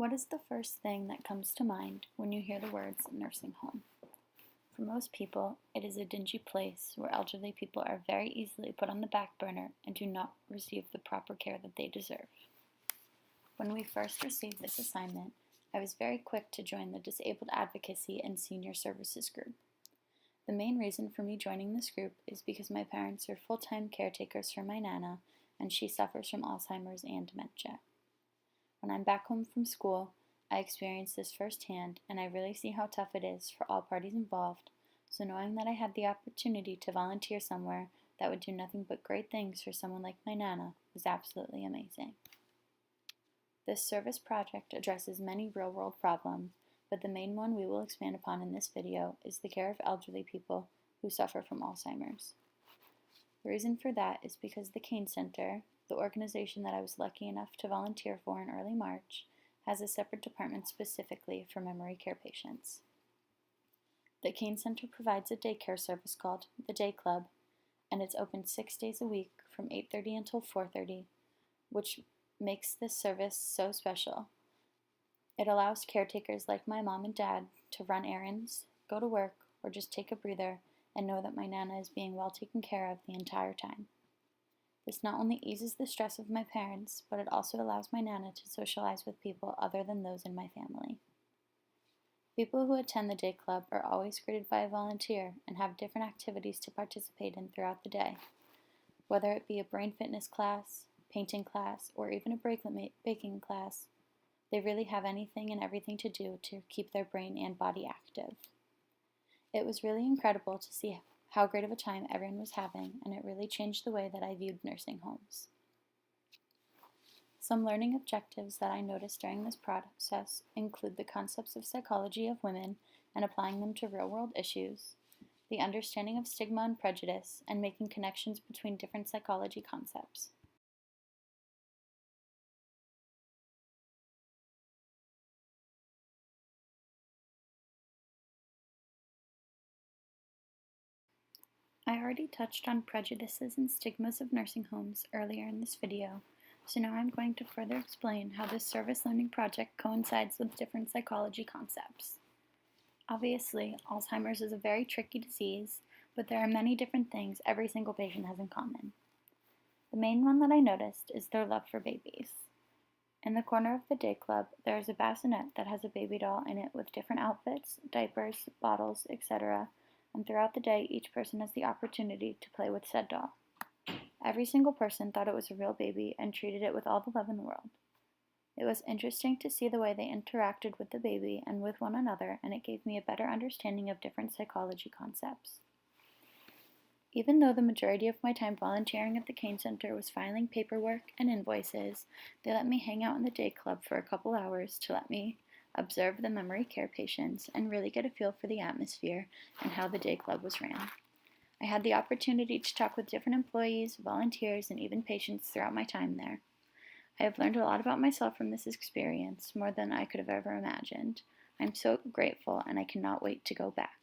What is the first thing that comes to mind when you hear the words nursing home? For most people, it is a dingy place where elderly people are very easily put on the back burner and do not receive the proper care that they deserve. When we first received this assignment, I was very quick to join the Disabled Advocacy and Senior Services group. The main reason for me joining this group is because my parents are full-time caretakers for my Nana, and she suffers from Alzheimer's and dementia. When I'm back home from school, I experience this firsthand, and I really see how tough it is for all parties involved, so knowing that I had the opportunity to volunteer somewhere that would do nothing but great things for someone like my Nana was absolutely amazing. This service project addresses many real-world problems, but the main one we will expand upon in this video is the care of elderly people who suffer from Alzheimer's. The reason for that is because the Kane Center, the organization that I was lucky enough to volunteer for in early March, has a separate department specifically for memory care patients. The Kane Center provides a daycare service called the Day Club, and it's open 6 days a week from 8:30 until 4:30, which makes this service so special. It allows caretakers like my mom and dad to run errands, go to work, or just take a breather and know that my Nana is being well taken care of the entire time. This not only eases the stress of my parents, but it also allows my Nana to socialize with people other than those in my family. People who attend the Day Club are always greeted by a volunteer and have different activities to participate in throughout the day. Whether it be a brain fitness class, painting class, or even a baking class, they really have anything and everything to do to keep their brain and body active. It was really incredible to see how great of a time everyone was having, and it really changed the way that I viewed nursing homes. Some learning objectives that I noticed during this process include the concepts of psychology of women and applying them to real-world issues, the understanding of stigma and prejudice, and making connections between different psychology concepts. I already touched on prejudices and stigmas of nursing homes earlier in this video, so now I'm going to further explain how this service learning project coincides with different psychology concepts. Obviously, Alzheimer's is a very tricky disease, but there are many different things every single patient has in common. The main one that I noticed is their love for babies. In the corner of the Day Club, there is a bassinet that has a baby doll in it with different outfits, diapers, bottles, etc., and throughout the day, each person has the opportunity to play with said doll. Every single person thought it was a real baby and treated it with all the love in the world. It was interesting to see the way they interacted with the baby and with one another, and it gave me a better understanding of different psychology concepts. Even though the majority of my time volunteering at the Kane Center was filing paperwork and invoices, they let me hang out in the Day Club for a couple hours to let me observe the memory care patients and really get a feel for the atmosphere and how the Day Club was ran. I had the opportunity to talk with different employees, volunteers, and even patients throughout my time there. I have learned a lot about myself from this experience, more than I could have ever imagined. I'm so grateful, and I cannot wait to go back.